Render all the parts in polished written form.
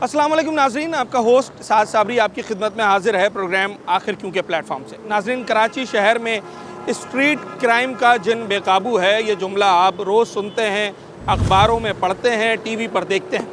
अस्सलाम वालेकुम नाजरीन, आपका होस्ट साद साबरी आपकी खिदमत में हाजिर है प्रोग्राम आखिर क्यों के प्लेटफॉर्म से। नाजरीन, कराची शहर में स्ट्रीट क्राइम का जिन बेकाबू है, ये जुमला आप रोज़ सुनते हैं, अखबारों में पढ़ते हैं, टीवी पर देखते हैं।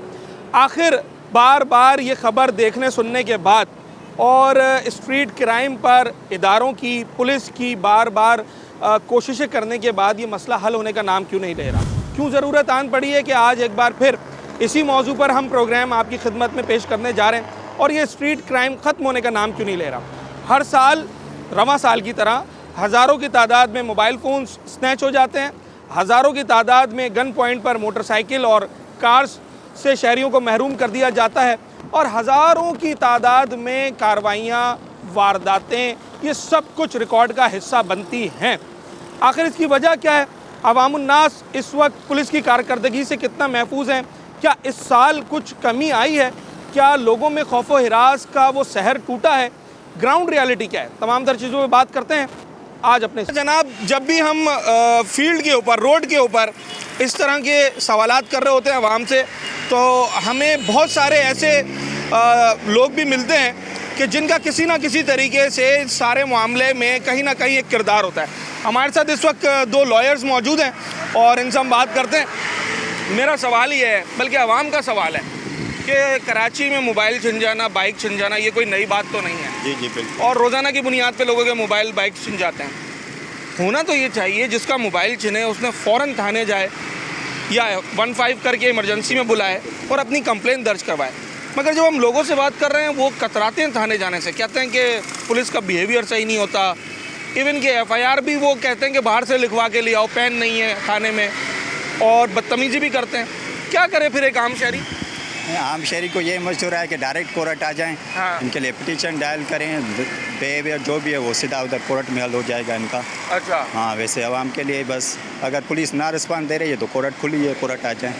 आखिर बार बार ये ख़बर देखने सुनने के बाद और स्ट्रीट क्राइम पर इदारों की, पुलिस की बार बार कोशिशें करने के बाद ये मसला हल होने का नाम क्यों नहीं ले रहा? क्यों ज़रूरत आन पड़ी है कि आज एक बार फिर इसी मौजू पर हम प्रोग्राम आपकी खिदमत में पेश करने जा रहे हैं और ये स्ट्रीट क्राइम ख़त्म होने का नाम क्यों नहीं ले रहा? हर साल रवां साल की तरह हज़ारों की तादाद में मोबाइल फ़ोन स्नैच हो जाते हैं, हज़ारों की तादाद में गन पॉइंट पर मोटरसाइकिल और कार्स से शहरियों को महरूम कर दिया जाता है और हज़ारों की तादाद में कार्रवाइयाँ, वारदातें, ये सब कुछ रिकॉर्ड का हिस्सा बनती हैं। आखिर इसकी वजह क्या है? अवामुन्नास इस वक्त पुलिस की कारकर्दगी से कितना महफूज हैं? क्या इस साल कुछ कमी आई है? क्या लोगों में खौफ व हिरास का वो सहर टूटा है? ग्राउंड रियलिटी क्या है? तमाम तर चीज़ों पे बात करते हैं आज अपने जनाब। जब भी हम फील्ड के ऊपर, रोड के ऊपर इस तरह के सवालात कर रहे होते हैं आवाम से, तो हमें बहुत सारे ऐसे लोग भी मिलते हैं कि जिनका किसी ना किसी तरीके से सारे मामले में कहीं ना कहीं एक किरदार होता है। हमारे साथ इस वक्त दो लॉयर्स मौजूद हैं और इनसे हम बात करते हैं। मेरा सवाल ये है, बल्कि आवाम का सवाल है कि कराची में मोबाइल छिन जाना, बाइक छिन जाना, ये कोई नई बात तो नहीं है। जी जी बिल्कुल। और रोज़ाना की बुनियाद पे लोगों के मोबाइल, बाइक छिन जाते हैं। होना तो ये चाहिए जिसका मोबाइल छिने उसने फ़ौरन थाने जाए या 15 करके इमरजेंसी में बुलाए और अपनी कंप्लेंट दर्ज करवाए। मगर जब हम लोगों से बात कर रहे हैं, वो कतराते हैं थाने जाने से, कहते हैं कि पुलिस का बिहेवियर सही नहीं होता। इवन के FIR भी वो कहते हैं कि बाहर से लिखवा के ले आओ, पेन नहीं है थाने में, और बदतमीज़ी भी करते हैं। क्या करे फिर एक आम शहरी? आम शहरी को ये मशवरा है कि डायरेक्ट कोर्ट आ जाएं। हाँ। इनके लिए पिटीशन डायल करें, बिहेवियर जो भी है वो सीधा उधर कोर्ट में हल हो जाएगा इनका। अच्छा। हाँ, वैसे आवाम के लिए बस अगर पुलिस ना रिस्पॉन्स दे रही है तो कोर्ट खुली है, कोर्ट आ जाएं।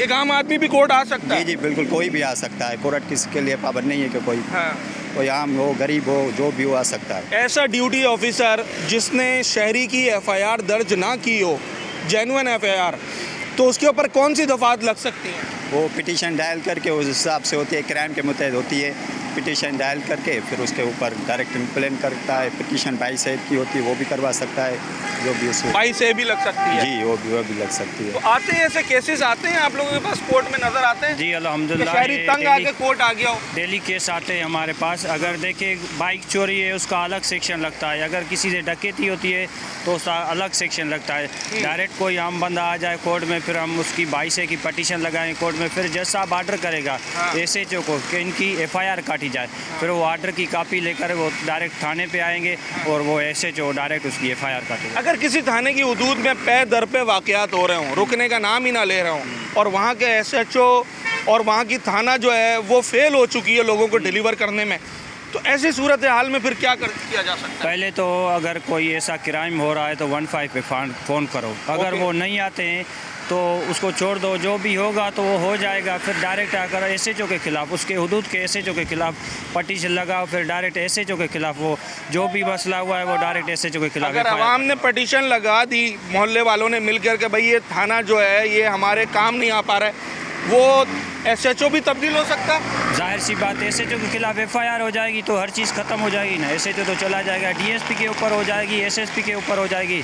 एक आम आदमी भी कोर्ट आ सकता है? जी जी बिल्कुल, कोई भी आ सकता है। कोर्ट किसके लिए पाबंद नहीं है कि कोई कोई आम हो, गरीब हो, जो भी हो आ सकता है। ऐसा ड्यूटी ऑफिसर जिसने शहरी की FIR दर्ज ना की हो, जेन्युइन FIR, तो उसके ऊपर कौन सी दफात लग सकती हैं? वो पिटीशन डायल करके उस हिसाब से होती है, क्राइम के मुतहद होती है। पिटीशन डायल करके फिर उसके ऊपर डायरेक्ट कंप्लेन करता है। पिटीशन 22 A की होती है, वो भी करवा सकता है, जो भी उसमें 22 A भी लग सकती है। जी, वो भी लग सकती है। तो आते हैं ऐसे केसेस आते हैं आप लोगों के पास, कोर्ट में नजर आते हैं? जी अल्हम्दुलिल्लाह, शहरी तंग आके कोर्ट आ गया हो? डेली केस आते हैं हमारे पास। अगर देखें बाइक चोरी है उसका अलग सेक्शन लगता है, अगर किसी से डकैती होती है तो उसका अलग सेक्शन लगता है। डायरेक्ट कोई आम बंदा आ जाए कोर्ट में, फिर हम उसकी 22 A की पटिशन लगाएं कोर्ट में, फिर जज साहब आर्डर करेगा SHO को कि इनकी FIR काटी जाए, फिर वो आर्डर की कापी लेकर वो डायरेक्ट थाने पे आएंगे और वो SHO डायरेक्ट उसकी FIR काटेगा। अगर किसी थाने की हदूद में पे दर पे वाक़यात हो रहे हों, रुकने का नाम ही ना ले रहे हों, और वहाँ के SHO और वहाँ की थाना जो है वो फेल हो चुकी है लोगों को डिलीवर करने में, तो ऐसी सूरत हाल में फिर क्या किया जा सकता है? पहले तो अगर कोई ऐसा क्राइम हो रहा है तो 15 पे फ़ोन करो। अगर वो नहीं आते हैं तो उसको छोड़ दो, जो भी होगा तो वो हो जाएगा। फिर डायरेक्ट आकर SHO के ख़िलाफ़, उसके हुदूद के SHO के ख़िलाफ़ पटिशन लगाओ, फिर डायरेक्ट SHO के ख़िलाफ़ वो जो भी मसला हुआ है वो डायरेक्ट SHO के खिलाफ। अगर आवाम ने पटिशन लगा दी, मोहल्ले वालों ने मिल कर के भाई ये थाना जो है ये हमारे काम नहीं आ पा रहा है, वो SHO भी तब्दील हो सकता है? जाहिर सी बात है, SHO के खिलाफ FIR हो जाएगी तो हर चीज़ ख़त्म हो जाएगी ना। SHO तो चला जाएगा, DSP के ऊपर हो जाएगी, SSP के ऊपर हो जाएगी,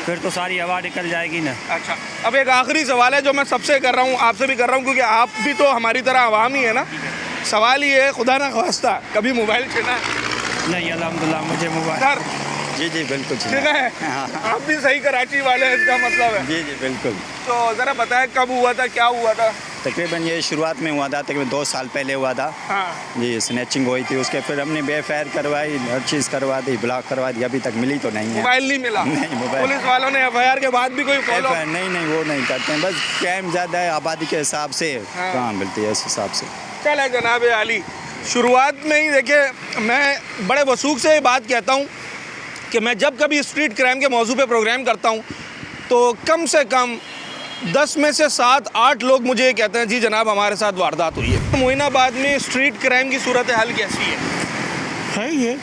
फिर तो सारी हवा निकल जाएगी ना। अच्छा, अब एक आखिरी सवाल है जो मैं सबसे कर रहा हूँ, आपसे भी कर रहा हूँ, क्योंकि आप भी तो हमारी तरह आवाम ही है ना। सवाल ये है, खुदा ना ख्वास्ता कभी मोबाइल छीना? नहीं अल्हम्दुलिल्लाह, मुझे मोबाइल सर जी जी बिल्कुल छीना है? आप भी सही कराची वाले हैं, इसका मतलब है। जी जी बिल्कुल। तो ज़रा बताएं कब हुआ था, क्या हुआ था? तकरीबन ये शुरुआत में हुआ था, तकरीबन 2 साल पहले हुआ था। हाँ जी, स्नैचिंग हुई थी, उसके फिर हमने FIR करवाई, हर चीज़ करवा दी, ब्लॉक करवा दी, अभी तक मिली तो नहीं है। मोबाइल नहीं मिला? नहीं, मोबाइल पुलिस वालों ने FIR के बाद भी कोई फॉलो? FIR नहीं, वो नहीं करते हैं, बस क्राइम ज़्यादा है आबादी के हिसाब से, हाँ। कहाँ मिलती है इस हिसाब से। चले जनाब अली, शुरुआत में ही देखिए मैं बड़े वसूख से बात कहता हूँ कि मैं जब कभी स्ट्रीट क्राइम के मौजू पे प्रोग्राम करता हूँ तो कम से कम 10 में से 7-8 लोग मुझे ये कहते हैं जी जनाब हमारे साथ वारदात हुई है। मोइनाबाद में स्ट्रीट क्राइम की सूरत हाल कैसी है? है ये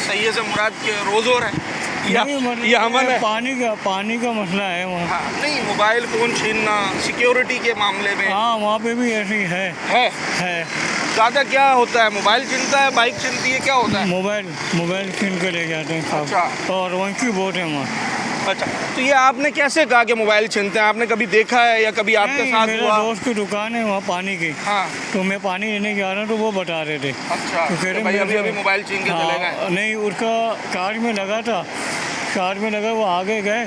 सही है से मुराद के रोज़ हो रहा है? ये अमन है। पानी का मसला है वहाँ। हाँ, नहीं मोबाइल फ़ोन छीनना सिक्योरिटी के मामले में हाँ, वहाँ पे भी ऐसी है। ज़्यादा क्या होता है, मोबाइल छीनता है, बाइक छीनती है, क्या होता है? मोबाइल छीन के ले जाते हैं साहब। अच्छा। और वंशी बहुत है वहाँ। अच्छा, तो ये आपने कैसे कहा कि मोबाइल छीनते हैं? आपने कभी देखा है या कभी आपके नहीं, साथ मेरा हुआ? दोस्त की दुकान है वहाँ पानी की। हाँ। तो मैं पानी लेने जा रहा हूँ तो वो बता रहे थे। अच्छा, तो कह रहे तो भाई मेरे- अभी मोबाइल छीन के चले गए? हाँ, नहीं, उसका कार में लगा था, कार में लगा, वो आगे गए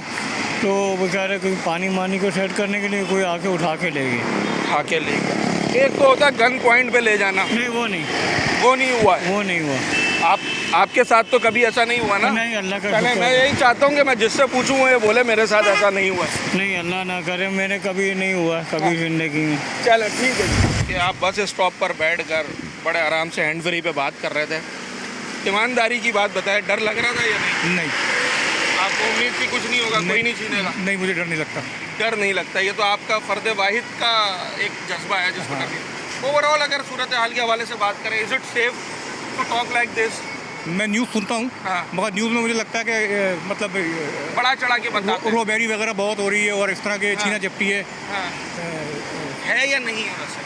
तो बेचारे कोई पानी मानी को सेट करने के लिए कोई आके उठा के ले गए। उठा के ले गए। एक तो होता है गन पॉइंट पे ले जाना, नहीं, वो नहीं हुआ है। वो नहीं हुआ। आपके साथ तो कभी ऐसा नहीं हुआ ना? नहीं, अल्लाह का पहले शुक्र मैं है। यही चाहता हूँ कि मैं जिससे पूछूँ वो ये बोले मेरे साथ ऐसा नहीं हुआ है। नहीं, अल्लाह ना करे, मैंने कभी नहीं हुआ कभी ज़िंदगी में। चलो ठीक है कि आप बस स्टॉप पर बैठकर बड़े आराम से हैंड फ्री पे बात कर रहे थे। ईमानदारी की बात बताएं, डर लग रहा था या नहीं? नहीं, आपको उम्मीद थी कुछ नहीं होगा, कोई नहीं छीनेगा? नहीं, मुझे डर नहीं लगता। डर नहीं लगता, ये तो आपका फ़र्द वाहिद का एक जज्बा है जिसको डर नहीं। ओवरऑल अगर सूरत हाल के हवाले से बात करें, is it safe to talk like this? मैं न्यूज़ सुनता हूँ, हाँ। मगर न्यूज़ में मुझे लगता है कि मतलब बड़ा चढ़ा के बताते हैं। रोबेरी वगैरह बहुत हो रही है और इस तरह के छीना झपटी है। हाँ। है या नहीं है वैसे?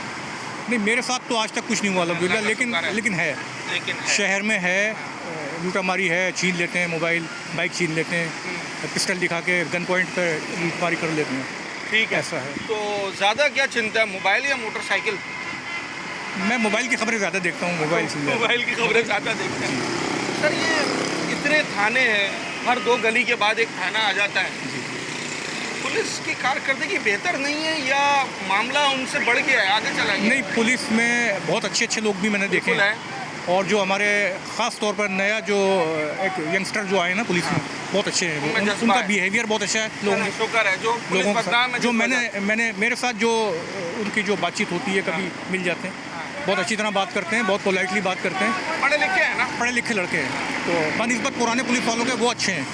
नहीं, मेरे साथ तो आज तक कुछ नहीं हुआ अल्हम्दुलिल्लाह, लेकिन है लेकिन है। शहर में है, लूटामारी है, छीन लेते हैं मोबाइल, बाइक छीन लेते हैं, पिस्टल दिखा के गन पॉइंट पर लूटमारी कर लेते हैं। ठीक है, ऐसा है। तो ज़्यादा क्या चिंता है, मोबाइल या मोटरसाइकिल? मैं मोबाइल की खबरें ज़्यादा देखता हूँ, मोबाइल से ज़्यादा। मोबाइल की खबरें ज़्यादा देखते हैं। सर ये इतने थाने हैं, हर 2 गली के बाद एक थाना आ जाता है, पुलिस की कारकर्दगी बेहतर नहीं है या मामला उनसे बढ़ गया है, आगे चला गया? नहीं, पुलिस में बहुत अच्छे लोग भी मैंने देखे बिल्कुल हैं। और जो हमारे ख़ास तौर पर नया जो एक यंगस्टर जो आए ना पुलिस में, बहुत अच्छे हैं, उनमें जज्बा उनका है। बिहेवियर बहुत अच्छा है लोगों शुक्र है जो पुलिस लोगों के बदनाम है साथ। जो जिस वजह मैंने मेरे साथ जो उनकी जो बातचीत होती है, कभी मिल जाते हैं, बहुत अच्छी तरह बात करते हैं, बहुत पोलाइटली बात करते हैं, से पढ़े लिखे हैं ना, पढ़े लिखे लड़के हैं। तो बनिस्बत पुराने पुलिस वालों के वो अच्छे हैं,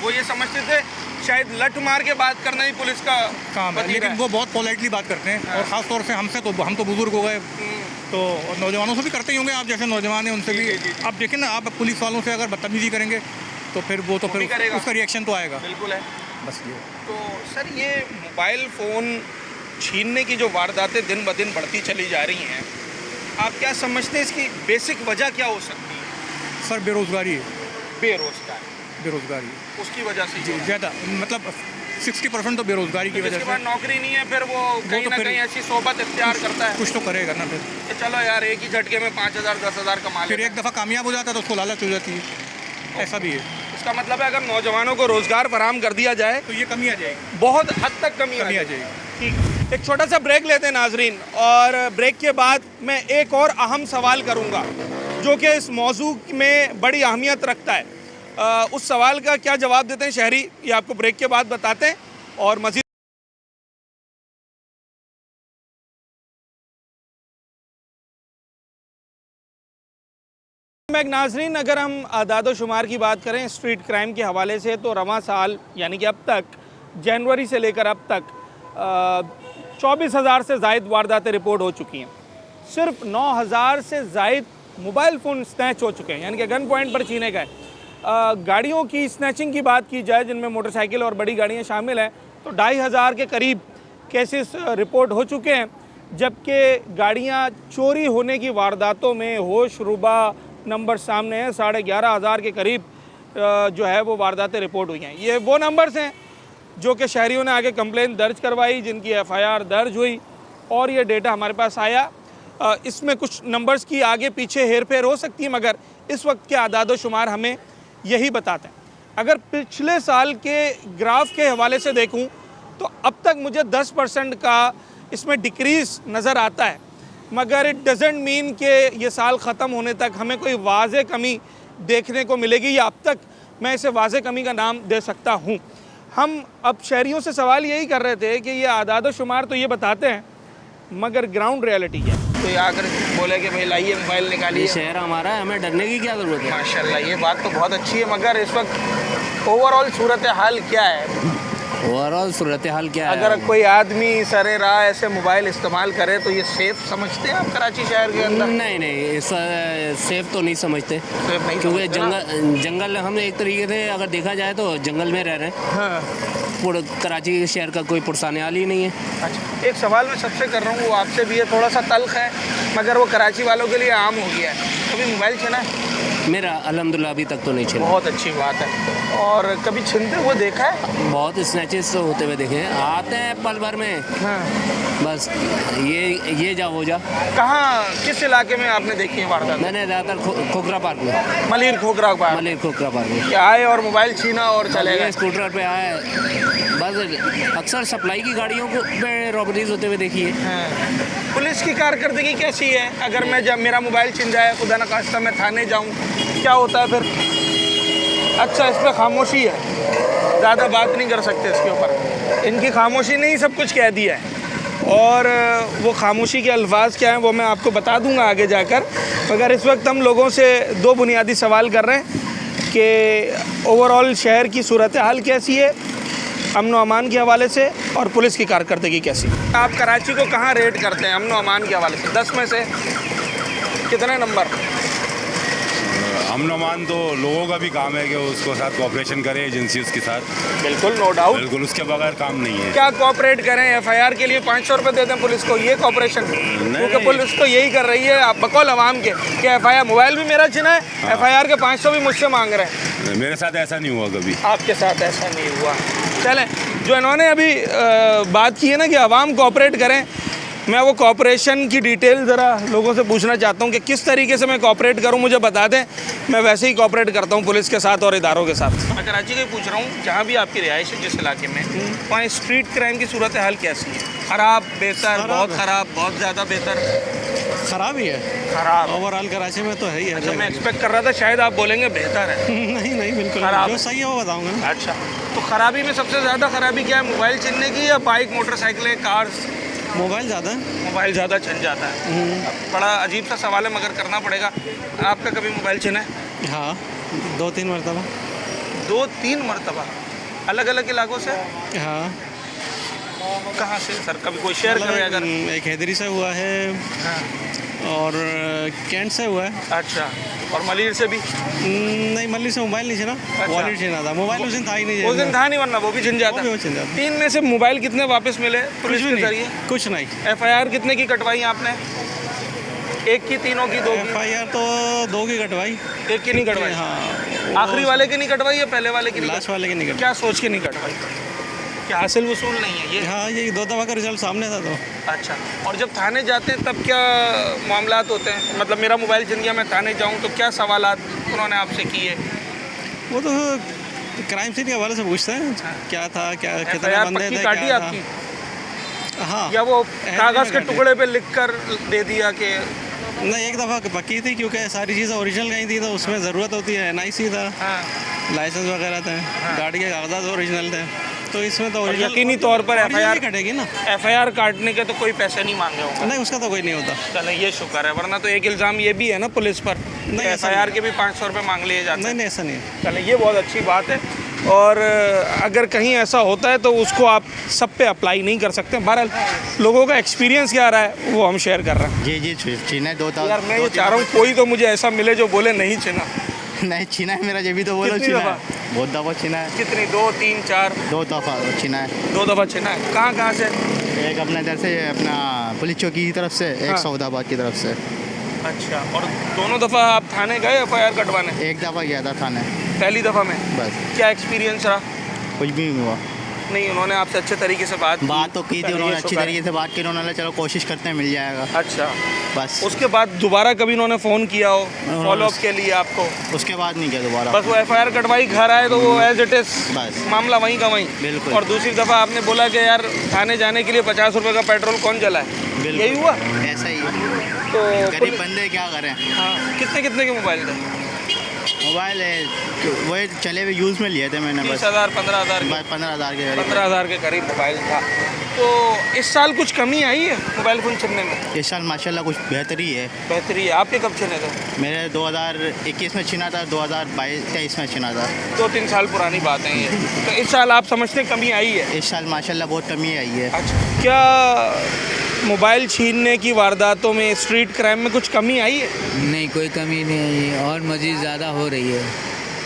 वो ये समझते थे शायद लठ मार के बात करना ही पुलिस का काम है, वतीरा लेकिन वो बहुत पोलाइटली बात करते हैं। और ख़ास तौर से हमसे तो हम तो बुजुर्ग हो गए, तो और नौजवानों से भी करते ही होंगे, आप जैसे नौजवान हैं उनसे भी। जी। आप देखें ना, आप पुलिस वालों से अगर बदतमीजी करेंगे तो फिर वो तो भी फिर करेगा। उसका रिएक्शन तो आएगा। बिल्कुल है। बस ये तो सर ये मोबाइल फ़ोन छीनने की जो वारदातें दिन ब दिन बढ़ती चली जा रही हैं, आप क्या समझते हैं इसकी बेसिक वजह क्या हो सकती है? सर बेरोज़गारी है, बेरोजगारी, उसकी वजह से ही हो रहा है। ज़्यादा मतलब 60% तो बेरोज़गारी की वजह जिसके से। बाद नौकरी नहीं है फिर वो कहीं तो ना फिर कहीं ऐसी सोबत इख्तियार करता है कुछ तो करेगा ना फिर। कि चलो यार एक ही झटके में 5,000 10,000 कमा फिर लेते एक दफ़ा कामयाब हो जाता है तो उसको लालच हो जाती है, ऐसा भी है। हैं। इसका मतलब है अगर नौजवानों को रोज़गार फराहम कर दिया जाए तो ये कमी आ जाएगी, बहुत हद तक कमी कमी आ आ जाएगी। जाएगी। ठीक, एक छोटा सा ब्रेक लेते हैं नाजरीन, और ब्रेक के बाद मैं एक और अहम सवाल करूंगा जो कि इस मौजू में बड़ी अहमियत रखता है। उस सवाल का क्या जवाब देते हैं शहरी, ये आपको ब्रेक के बाद बताते हैं। और मज़ीद नाजरीन, अगर हम आदाद शुमार की बात करें स्ट्रीट क्राइम के हवाले से, तो रवां साल यानी कि अब तक जनवरी से लेकर अब तक 24,000 से ज़ायद वारदातें रिपोर्ट हो चुकी हैं। सिर्फ 9,000 से ज़ायद मोबाइल फ़ोन स्नैच हो चुके हैं, यानी कि गन पॉइंट पर छीने गए। गाड़ियों की स्नैचिंग की बात की जाए, जिनमें मोटरसाइकिल और बड़ी गाड़ियाँ शामिल हैं, तो 2,500 के करीब केसेस रिपोर्ट हो चुके हैं। जबकि गाड़ियाँ चोरी होने की वारदातों में होश रुबा नंबर सामने है, 11,500 के करीब जो है वो वारदातें रिपोर्ट हुई हैं। ये वो नंबर्स हैं जो कि शहरियों ने आगे कंप्लेन दर्ज करवाई, जिनकी FIR दर्ज हुई और ये डेटा हमारे पास आया। इसमें कुछ नंबर्स की आगे पीछे हेर फेर हो सकती है, मगर इस वक्त के आदाद शुमार हमें यही बताते हैं। अगर पिछले साल के ग्राफ के हवाले से देखूं तो अब तक मुझे 10% का इसमें डिक्रीज़ नज़र आता है, मगर इट डजेंट मीन कि ये साल ख़त्म होने तक हमें कोई वाज़े कमी देखने को मिलेगी, या अब तक मैं इसे वाज़े कमी का नाम दे सकता हूँ। हम अब शहरियों से सवाल यही कर रहे थे कि ये आदाद शुमार तो ये बताते हैं, मगर ग्राउंड रियलिटी क्या है? तो ये आकर बोले कि भाई लाइए मोबाइल निकालिए, शहर हमारा है, हमें डरने की क्या ज़रूरत है? माशाल्लाह ये बात तो बहुत अच्छी है, मगर इस वक्त ओवरऑल सूरत हाल क्या है? ओवरऑल सूरत हाल क्या है? अगर कोई आदमी सरे राह ऐसे मोबाइल इस्तेमाल करे तो ये सेफ समझते हैं आप कराची शहर के अंदर? नहीं नहीं, इस सेफ तो नहीं समझते, सेफ नहीं क्योंकि समझते ना? जंगल हम एक तरीके से अगर देखा जाए तो जंगल में रह रहे हैं। हाँ। कराची शहर का कोई पुरसाने हाल ही नहीं है। अच्छा, एक सवाल मैं सबसे कर रहा हूँ, वो आपसे भी है, थोड़ा सा तल्ख है मगर वो कराची वालों के लिए आम हो गया है। कभी मोबाइल छीना है? मेरा अल्हम्दुलिल्लाह अभी तक तो नहीं छिना। बहुत अच्छी बात है। और कभी छीनते हुए देखा है? बहुत स्नैचेस होते हुए देखे हैं, आते हैं पल भर में, हाँ। बस ये जा वो जा। कहाँ, किस इलाके में आपने देखी है वारदात? मैंने ज़्यादातर खोखरा पार्क में, मलिर खोखरा पार्क मलिर खोखरा पार्क में। कि आए और मोबाइल छीना और चले ये गए। स्कूटर पे आए, बस अक्सर सप्लाई की गाड़ियों को पे रॉबरीज होते हुए देखी है। हाँ। पुलिस की कारकर्दगी कैसी है? अगर मैं जब मेरा मोबाइल छिन जाए, खुदा न खास्ता मैं थाने जाऊँ, क्या होता है फिर? अच्छा, इस पर खामोशी है, ज़्यादा बात नहीं कर सकते इसके ऊपर। इनकी खामोशी ने ही सब कुछ कह दिया है। और वो खामोशी के अल्फाज क्या हैं वो मैं आपको बता दूंगा आगे जाकर। मगर इस वक्त हम लोगों से दो बुनियादी सवाल कर रहे हैं कि ओवरऑल शहर की सूरत हाल कैसी है अमन व अमान के हवाले से, और पुलिस की कारकर्दगी कैसी। आप कराची को कहाँ रेट करते हैं अमन व अमान के हवाले से? 10 में से कितने नंबर? अमन अमान तो लोगों का भी काम है कि उसको साथ कोऑपरेशन करें, एजेंसी उसके साथ। बिल्कुल, नो डाउट। बिल्कुल, उसके बगैर काम नहीं है। क्या कोऑपरेट करें? एफआईआर के लिए 500 रुपये दे दें पुलिस को, ये कोऑपरेशन? क्योंकि पुलिस तो यही कर रही है आप बकौल अवाम के कि एफआईआर, मोबाइल भी मेरा छिना है, एफआईआर के 500 भी मुझसे मांग रहे हैं। मेरे साथ ऐसा नहीं हुआ कभी। आपके साथ ऐसा नहीं हुआ। चलें, जो इन्होंने अभी बात की है ना कि अवाम कोऑपरेट करें, मैं वो कोऑपरेशन की डिटेल ज़रा लोगों से पूछना चाहता हूँ कि किस तरीके से मैं कोऑपरेट करूँ, मुझे बता दें। मैं वैसे ही कोऑपरेट करता हूँ पुलिस के साथ और इदारों के साथ। मैं कराची का ही पूछ रहा हूँ, जहाँ भी आपकी रिहाइश है जिस इलाके में, वहाँ स्ट्रीट क्राइम की सूरत हाल कैसी है? ख़राब, बेहतर, बहुत ख़राब, बहुत ज़्यादा बेहतर? ख़राब ही है। ख़राब ओवरऑल कराची में तो है ही है। अच्छा, मैं एक्सपेक्ट कर रहा था शायद आप बोलेंगे बेहतर है। नहीं नहीं, बिल्कुल खराब। जो सही है वो बताऊंगा ना। अच्छा, तो ख़राबी में सबसे ज़्यादा ख़राबी क्या है? मोबाइल छीनने की या बाइक, मोटरसाइकिलें, कार्स? मोबाइल ज़्यादा है। मोबाइल ज़्यादा छिन जाता है। बड़ा अजीब सा सवाल है मगर करना पड़ेगा। आपका कभी मोबाइल छिना है? हाँ, 2-3 मरतबा। 2-3 मरतबा? अलग अलग इलाकों से? हाँ, कहाँ से सर? कभी कोई शेयर करे अगर? एक हैदरी से हुआ है हाँ। और कैंट से हुआ है। अच्छा, और मलिर से भी? नहीं, मल्ली से मोबाइल नहीं छीना, वॉलेट छीना था। मोबाइल उस दिन था ही नहीं। उस दिन था नहीं, वरना वो भी छिन जाता। वो भी छिन जाता। 3 में से मोबाइल कितने वापस मिले पुलिस कुछ के भी जरिए? नहीं, कुछ नहीं। एफआईआर कितने की कटवाई आपने? एक की, तीनों की, 2 की? एफआईआर तो 2 की कटवाई। एक की नहीं कटवाई? हाँ, आखिरी वाले की नहीं कटवाई या पहले वाले की? लास्ट वाले की नहीं कटवाई। क्या सोच के नहीं कटवाई? क्या हासिल वसूल नहीं है ये? हाँ, ये 2 दफ़ा का रिजल्ट सामने था तो। अच्छा, और जब थाने जाते हैं तब क्या मामलात होते हैं? मतलब मेरा मोबाइल छिन गया, मैं थाने जाऊं तो क्या सवालात उन्होंने आपसे किए? वो तो क्राइम सीन के हवाले से पूछते हैं, क्या था, क्या कितने एफआईआर बंदे पक्की थे, काटी क्या था। आपकी? हाँ, या वो कागज़ के काटी। टुकड़े पे लिखकर दे दिया कि? नहीं, एक दफ़ा पक्की थी क्योंकि सारी चीज़ें ओरिजिनल कहीं थी तो उसमें ज़रूरत होती है। NIC था, हाँ, लाइसेंस वगैरह थे, गाड़ी के कागजात ओरिजिनल थे, तो इसमें तो ओरिजिनल यकीनी तौर पर एफआईआर कटेगी ना। एफआईआर काटने के तो कोई पैसे नहीं मांगे होंगे? नहीं, उसका तो कोई नहीं होता। चलो ये शुक्र है, वरना तो एक इल्ज़ाम ये भी है ना पुलिस पर, नहीं, ऐसा एफआईआर के भी 500 रुपये मांग लिए जाते नहीं हैं। नहीं, ऐसा नहीं है। चलो ये बहुत अच्छी बात है। और अगर कहीं ऐसा होता है तो उसको आप सब पे अप्लाई नहीं कर सकते। बहरहाल लोगों का एक्सपीरियंस क्या रहा है वो हम शेयर कर रहे हैं। जी जी, छीना है 2 यार मैं ये चाह रहा हूँ कोई तो मुझे ऐसा मिले जो बोले नहीं छिना। नहीं छीना है मेरा, ये भी तो बोलो। कितनी छीना दफ़ा? है, बहुत दफ़ा छीना है। कितनी? 2, 3, 4? 2 दफ़ा छीना है। 2 दफ़ा छिना है। कहाँ कहाँ से? एक अपना इधर से, अपना पुलिस चौकी की तरफ से, एक हाँ। सऊदाबाद की तरफ से। अच्छा, और दोनों दफ़ा आप थाने गए एफआईआर कटवाने? एक दफ़ा गया था थाने, पहली दफ़ा में बस। क्या एक्सपीरियंस रहा? कुछ भी नहीं हुआ। नहीं, उन्होंने आपसे अच्छे तरीके से बात तो की थी चलिए, उन्होंने, ये अच्छी शुक्र है। तरीके से बात की उन्होंने, चलो कोशिश करते हैं मिल जाएगा। अच्छा, बस उसके बाद दोबारा कभी उन्होंने फ़ोन किया हो फॉलोअप के लिए आपको? उसके बाद नहीं किया दोबारा। बस वो एफआईआर कटवाई, घर आए तो वो एज इट इज़ बस। मामला वहीं का वहीं। बिल्कुल। और दूसरी दफ़ा आपने बोला कि यार थाने जाने के लिए 50 रुपये का पेट्रोल कौन जलाए? बिल्कुल। यही हुआ? ऐसा ही है, तो गरीब बंदे क्या करें। हाँ, कितने कितने के मोबाइल थे? मोबाइल है वही चले हुए यूज़ में लिए थे मैंने, बस 30,000, 15,000? 15,000 के करीब। 15,000 के करीब मोबाइल था। तो इस साल कुछ कमी आई है मोबाइल फ़ोन छिनने में? इस साल माशाल्लाह कुछ बेहतरी है। बेहतरी है। आपके कब छिने थे? मेरे 2021 में छिना था, 2022-23 में छिना था। 2-3 साल पुरानी बात है ये। तो इस साल आप समझते हैं कमी आई है? इस साल माशाल्लाह बहुत कमी आई है। अच्छा, क्या मोबाइल छीनने की वारदातों में, स्ट्रीट क्राइम में कुछ कमी आई है? नहीं, कोई कमी नहीं आई है और मज़ीद ज़्यादा हो रही है।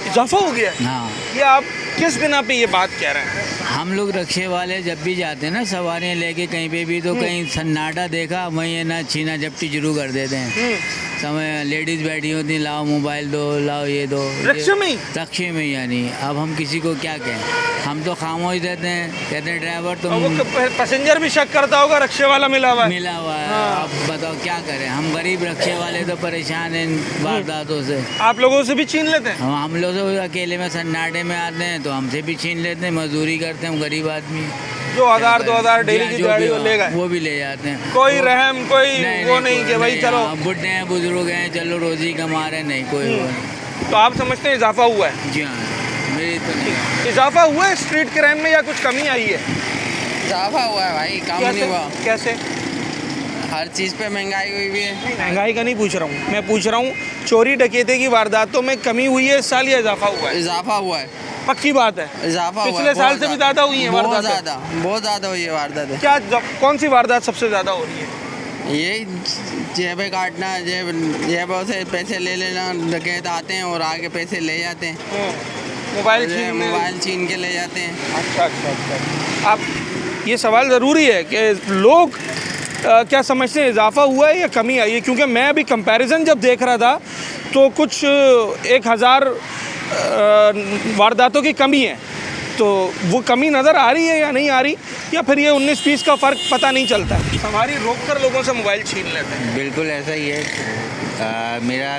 इजाफा हो गया है? हाँ, ये आप किस बिना पे ये बात कह रहे हैं? हम लोग रक्शे वाले जब भी जाते हैं ना सवारियाँ लेके कहीं पे भी, तो कहीं सन्नाटा देखा वहीं है ना छीना झपटी शुरू कर देते हैं। समय लेडीज़ बैठी होती, लाओ मोबाइल दो, लाओ ये दो, रिक्शे में ही? रक्शे में ही। यानी अब हम किसी को क्या कहें, हम तो खामोश रहते हैं, कहते हैं ड्राइवर और वो तुम पैसेंजर भी शक करता होगा रक्शे वाला मिला हुआ है। मिला हुआ है। हाँ। अब बताओ क्या करें, हम गरीब रक्शे वाले तो परेशान हैं इन वारदातों से। आप लोगों से भी छीन लेते हैं? हम लोग तो अकेले में सन्नाटे में आते हैं तो हमसे भी छीन लेते हैं, मजदूरी करते हैं, हम गरीब आदमी। जो 1000-2000 डेली की जो गाड़ी भी वो ले गए, वो भी ले जाते हैं। कोई रहम, कोई वो नहीं कि भाई चलो। हाँ, बुढ़े हैं, बुजुर्ग हैं, चलो रोजी कमा रहे हैं, नहीं कोई वो नहीं। तो आप समझते हैं इजाफा हुआ है? जी हाँ, मेरी तो नहीं। इजाफा हुआ है स्ट्रीट क्राइम में या कुछ कमी आई है? इजाफा हुआ है भाई, कम नहीं हुआ। कैसे? हर चीज़ पे महंगाई हुई हुई है। महंगाई का नहीं पूछ रहा हूँ, मैं पूछ रहा हूँ चोरी डकैती की वारदातों में कमी हुई है इस साल या इजाफा हुआ है? इजाफा हुआ है, पक्की बात है। इजाफा हुआ है। पिछले साल से भी ज़्यादा हुई है बहुत वारदातें? बहुत ज़्यादा हुई है वारदातें। क्या कौन सी वारदात सबसे ज़्यादा हो रही है? यही जेबें काटना, जेबों से पैसे ले लेना, डकैत आते हैं और आगे पैसे ले जाते हैं। मोबाइल छीन के ले जाते हैं। अच्छा। आप ये सवाल ज़रूरी है कि लोग क्या समझते हैं इजाफा हुआ है या कमी आई है? क्योंकि मैं अभी कंपैरिजन जब देख रहा था तो कुछ 1000 वारदातों की कमी है, तो वो कमी नज़र आ रही है या नहीं आ रही, या फिर ये 19-20 का फ़र्क पता नहीं चलता है? हमारी रोक कर लोगों से मोबाइल छीन लेते हैं। बिल्कुल ऐसा ही है। मेरा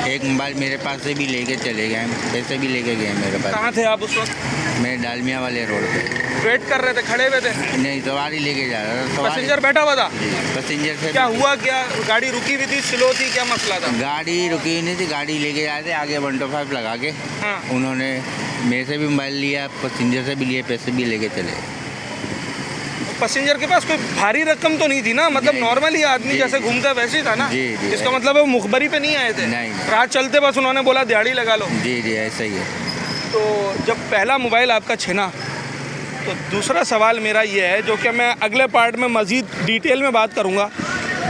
एक मोबाइल मेरे पास से भी लेके चले गए, पैसे भी लेके गए मेरे पास। कहाँ थे आप उस वक्त? मैं डालमिया वाले रोड पे वेट कर रहे थे, खड़े हुए थे? नहीं, सवारी लेके जा रहा था। पैसेंजर बैठा हुआ था? पैसेंजर से क्या हुआ, क्या गाड़ी रुकी हुई थी, स्लो थी, क्या मसला था? गाड़ी रुकी नहीं थी, गाड़ी लेके जा रहे थे आगे 125 लगा के। हाँ। उन्होंने मेरे से भी मोबाइल लिया, पैसेंजर से भी लिए, पैसे भी लेके चले। पैसेंजर के पास कोई भारी रकम तो नहीं थी ना? मतलब नॉर्मली आदमी जैसे घूमता है वैसे ही था ना? जी, जी। इसका मतलब है वो मुखबरी पे नहीं आए थे? नहीं। रात चलते बस उन्होंने बोला दिहाड़ी लगा लो। जी जी, ऐसा ही है। तो जब पहला मोबाइल आपका छिना, तो दूसरा सवाल मेरा ये है, जो कि मैं अगले पार्ट में मज़ीद डिटेल में बात करूँगा,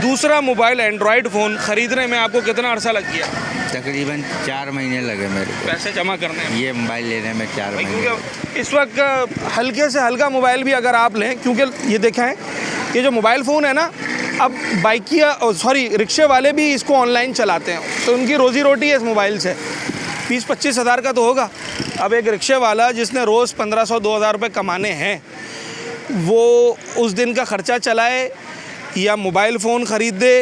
दूसरा मोबाइल एंड्रॉयड फ़ोन ख़रीदने में आपको कितना अर्सा लग गया? तकरीबन 4 महीने लगे मेरे को पैसे जमा करने में। ये मोबाइल लेने में 4 महीने। क्योंकि इस वक्त हल्के से हल्का मोबाइल भी अगर आप लें, क्योंकि ये देखें ये जो मोबाइल फ़ोन है ना, अब रिक्शे वाले भी इसको ऑनलाइन चलाते हैं, तो उनकी रोज़ी रोटी है इस मोबाइल से। 20-25 हज़ार का तो होगा। अब एक रिक्शे वाला जिसने रोज़ 1500-2000 रुपये कमाने हैं, वो उस दिन का ख़र्चा चलाए या मोबाइल फ़ोन ख़रीदे।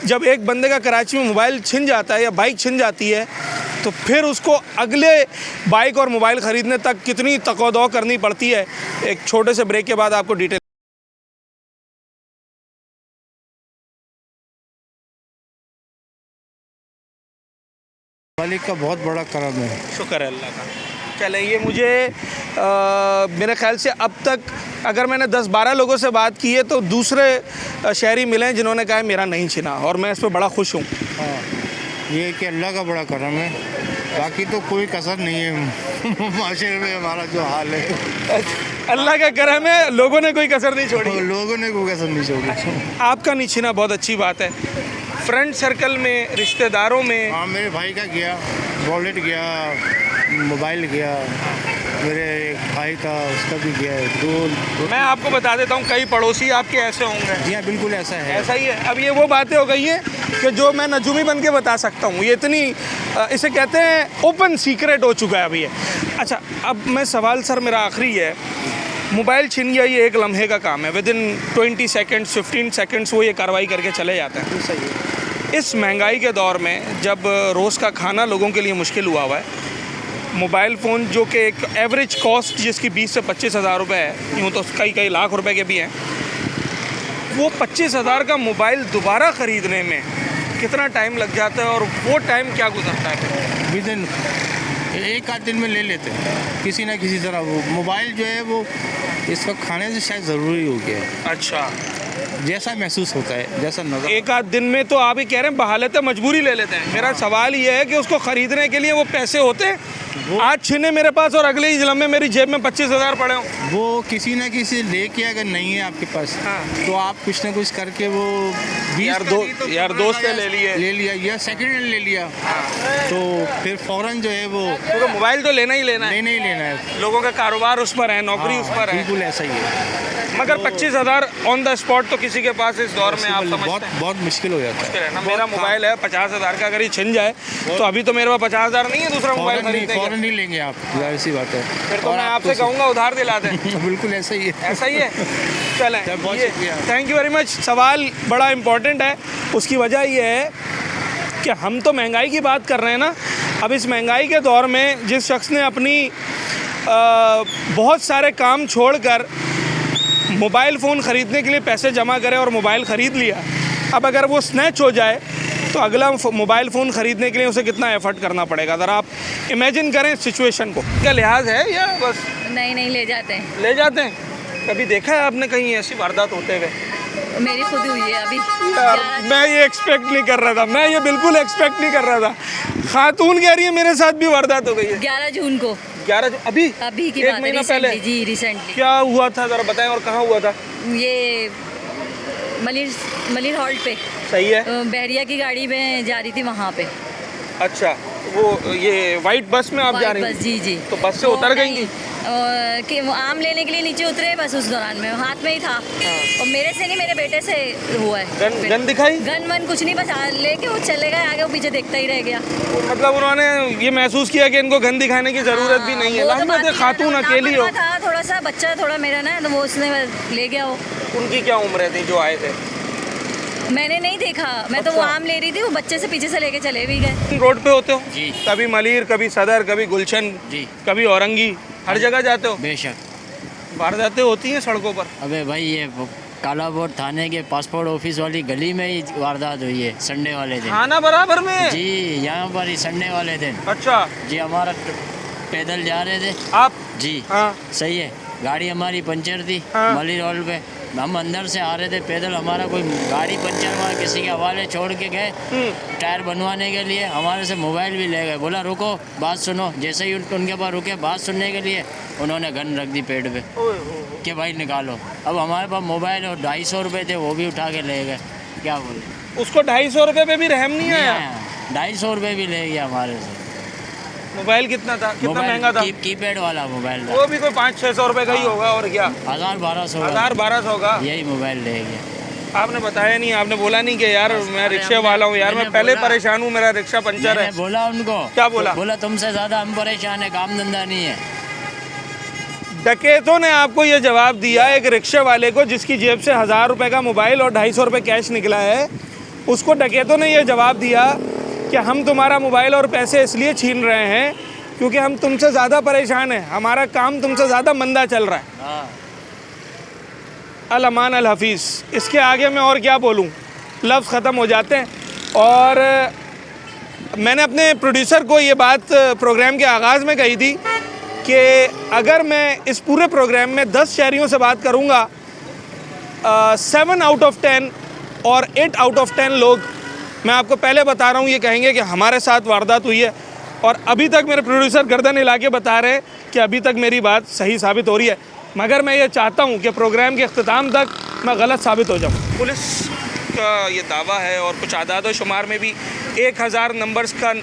जब एक बंदे का कराची में मोबाइल छिन जाता है या बाइक छिन जाती है, तो फिर उसको अगले बाइक और मोबाइल ख़रीदने तक कितनी तकदौ करनी पड़ती है। एक छोटे से ब्रेक के बाद आपको डिटेल। मालिक का बहुत बड़ा करम है। शुक्र है अल्लाह का। चलें, ये मुझे मेरे ख़्याल से अब तक अगर मैंने 10-12 लोगों से बात की है तो दूसरे शहरी मिले हैं जिन्होंने कहा है मेरा नहीं छिना, और मैं इस पर बड़ा खुश हूँ। हाँ, ये कि अल्लाह का बड़ा करम है, बाकी तो कोई कसर नहीं है माशरे में हमारा जो हाल है। अल्लाह का करम है, लोगों ने कोई कसर नहीं छोड़ी। लोगों ने कोई कसर नहीं छोड़ी। आपका नहीं छिना, बहुत अच्छी बात है। फ्रेंड सर्कल में, रिश्तेदारों में? हाँ, मेरे भाई का गया, वॉलेट गया, मोबाइल गया, मेरे भाई का उसका भी गया है। दो मैं आपको बता देता हूँ, कई पड़ोसी आपके ऐसे होंगे। जी हाँ, बिल्कुल ऐसा है। ऐसा ही है। अब ये वो बातें हो गई हैं कि जो मैं नजूमी बन के बता सकता हूँ, ये इतनी इसे कहते हैं ओपन सीक्रेट हो चुका है अभी ये। अच्छा, अब मैं सवाल सर मेरा आखिरी है, मोबाइल छिन गया, ये एक लम्हे का काम है, विदिन 20 सेकेंड्स 15 सेकेंड्स वो ये कार्रवाई करके चले जाते हैं। सही है। इस महंगाई के दौर में जब रोज़ का खाना लोगों के लिए मुश्किल हुआ हुआ है, मोबाइल फ़ोन जो कि एक एवरेज कॉस्ट जिसकी 20 से 25 हज़ार रुपये है, यूँ तो कई लाख रुपए के भी हैं, वो 25 हज़ार का मोबाइल दोबारा ख़रीदने में कितना टाइम लग जाता है और वो टाइम क्या गुजरता है? विदिन 1 आध दिन में ले लेते हैं किसी ना किसी तरह। वो मोबाइल जो है वो इस वक्त खाने से शायद ज़रूरी हो गया है, अच्छा, जैसा महसूस होता है, जैसा नज़र। एक आध दिन में तो आप ही कह रहे हैं बहालत मजबूरी ले लेते हैं। मेरा सवाल ये है कि उसको खरीदने के लिए वो पैसे होते हैं, आज छीने मेरे पास और अगले ही लम्हे मेरी जेब में 25,000 पड़े हों। वो किसी ना किसी लेके अगर नहीं है आपके पास, तो आप कुछ ना कुछ करके वो यार दोस्त ने ले लिया या सेकंड हैंड ले लिया, तो फिर फौरन जो है वो तो मोबाइल तो लेना ही लेना है, लेना है। लोगों का कारोबार उस पर है, नौकरी उस पर है, बिल्कुल ऐसा ही है। मगर 25,000 ऑन द स्पॉट तो किसी के पास इस दौर में आप समझते हैं बहुत मुश्किल हो जाता है ना। मेरा मोबाइल है 50,000 का, अगर ये छिन जाए तो अभी तो मेरे पास 50,000 नहीं है दूसरा मोबाइल खरीदने फौरन नहीं लेंगे आप, जाहिर सी बात है। फिर तो मैं आपसे कहूँगा उधार दिला दें। बिल्कुल ऐसा ही है, ऐसा ही है। चलें, बहुत शुक्रिया, थैंक यू वेरी मच। सवाल बड़ा इम्पोर्टेंट है, उसकी वजह ये है कि हम तो महंगाई की बात कर रहे हैं ना। अब इस महंगाई के दौर में जिस शख्स ने अपनी बहुत सारे काम छोड़कर मोबाइल फ़ोन ख़रीदने के लिए पैसे जमा करे और मोबाइल ख़रीद लिया, अब अगर वो स्नैच हो जाए तो अगला मोबाइल फ़ोन ख़रीदने के लिए उसे कितना एफर्ट करना पड़ेगा, ज़रा आप इमेजिन करें सिचुएशन को। क्या लिहाज है या बस नहीं ले जाते हैं? ले जाते हैं। कभी देखा है आपने कहीं ऐसी वारदात होते हुए? मेरी खुद हुई है अभी। यार मैं ये एक्सपेक्ट नहीं कर रहा था, मैं ये बिल्कुल एक्सपेक्ट नहीं कर रहा था। खातून कह रही है मेरे साथ भी वारदात हो गई है 11 जून को। 11 अभी की एक महीना पहले? जी रिसेंटली। क्या हुआ था ज़रा बताएं, और कहाँ हुआ था? ये मलिर हॉल्ट पे। सही है। बहरिया की गाड़ी में जा रही थी वहाँ पे। अच्छा, वो ये वाइट बस में आप जा रही थी? जी। तो बस से उतर गई थी? कि वो आम लेने के लिए नीचे उतरे, बस उस दौरान में हाथ में ही था। और मेरे से नहीं, मेरे बेटे से हुआ है। गन दिखाई? गन वन कुछ नहीं, बस लेके वो चले गए आगे, वो पीछे देखता ही रह गया। मतलब उन्होंने ये महसूस किया कि इनको गन दिखाने की ज़रूरत भी नहीं है। खातून अकेली हो, था थोड़ा सा बच्चा थोड़ा मेरा ना, तो वो उसने ले गया। वो उनकी क्या उम्र थी जो आए थे? मैंने नहीं देखा, मैं तो वो आम ले रही थी, वो बच्चे से पीछे से लेके चले भी गए। रोड पे होते हो जी, कभी मलिर, कभी सदर, कभी गुलशन जी, कभी औरंगी, हर जगह जाते हो? बेशक। वारदातें होती हैं सड़कों पर? अबे भाई ये कालाबोर थाने के पासपोर्ट ऑफिस वाली गली में ही वारदात हुई है संडे वाले दिन। थाना बराबर में? जी, यहाँ पर ही संडे वाले दिन। अच्छा जी, हमारा पैदल जा रहे थे आप? जी हाँ। सही है, गाड़ी हमारी पंचर थी। हाँ। मलिर हॉल पे हम अंदर से आ रहे थे पैदल, हमारा कोई गाड़ी पंचर हुआ, किसी के हवाले छोड़ के गए टायर बनवाने के लिए, हमारे से मोबाइल भी ले गए। बोला रुको बात सुनो, जैसे ही उनके पास रुके बात सुनने के लिए, उन्होंने गन रख दी पेट पे कि भाई निकालो। अब हमारे पास मोबाइल और 250 रुपये थे, वो भी उठा के ले गए। क्या बोले, उसको 250 रुपये पे भी रहम नहीं आया? 250 रुपये भी ले गया हमारे से। मोबाइल कितना था, कितना महंगा था? कीपैड वाला मोबाइल था। वो भी कोई 500-600 रुपये का ही होगा, और क्या 1000-1200 का यही मोबाइल ले गया। आपने बताया नहीं, आपने बोला नहीं कि यार मैं रिक्शे वाला हूँ, यार मैं पहले परेशान हूँ, मेरा रिक्शा पंचर है। बोला उनको। क्या बोला? बोला तुमसे ज़्यादा हम परेशान है, काम धंधा नहीं है। डकैतों ने आपको ये जवाब दिया, एक रिक्शे वाले को जिसकी जेब से 1000 रुपये का मोबाइल और 250 रुपये कैश निकला है, उसको डकैतों ने ये जवाब दिया कि हम तुम्हारा मोबाइल और पैसे इसलिए छीन रहे हैं क्योंकि हम तुमसे ज़्यादा परेशान हैं, हमारा काम तुमसे ज़्यादा मंदा चल रहा है। अल अमान अल हफीज़, इसके आगे मैं और क्या बोलूँ, लफ्ज़ ख़त्म हो जाते हैं। और मैंने अपने प्रोड्यूसर को ये बात प्रोग्राम के आगाज़ में कही थी कि अगर मैं इस पूरे प्रोग्राम में 10 शहरियों से बात करूँगा, 7 आउट ऑफ 10 और 8 आउट ऑफ 10 लोग, मैं आपको पहले बता रहा हूँ, ये कहेंगे कि हमारे साथ वारदात हुई है। और अभी तक मेरे प्रोड्यूसर गर्दन हिला के बता रहे हैं कि अभी तक मेरी बात सही साबित हो रही है, मगर मैं ये चाहता हूँ कि प्रोग्राम के अख्ताम तक मैं गलत साबित हो जाऊँ। पुलिस का ये दावा है और कुछ आदाद व शुमार में भी 1000 नंबर्स का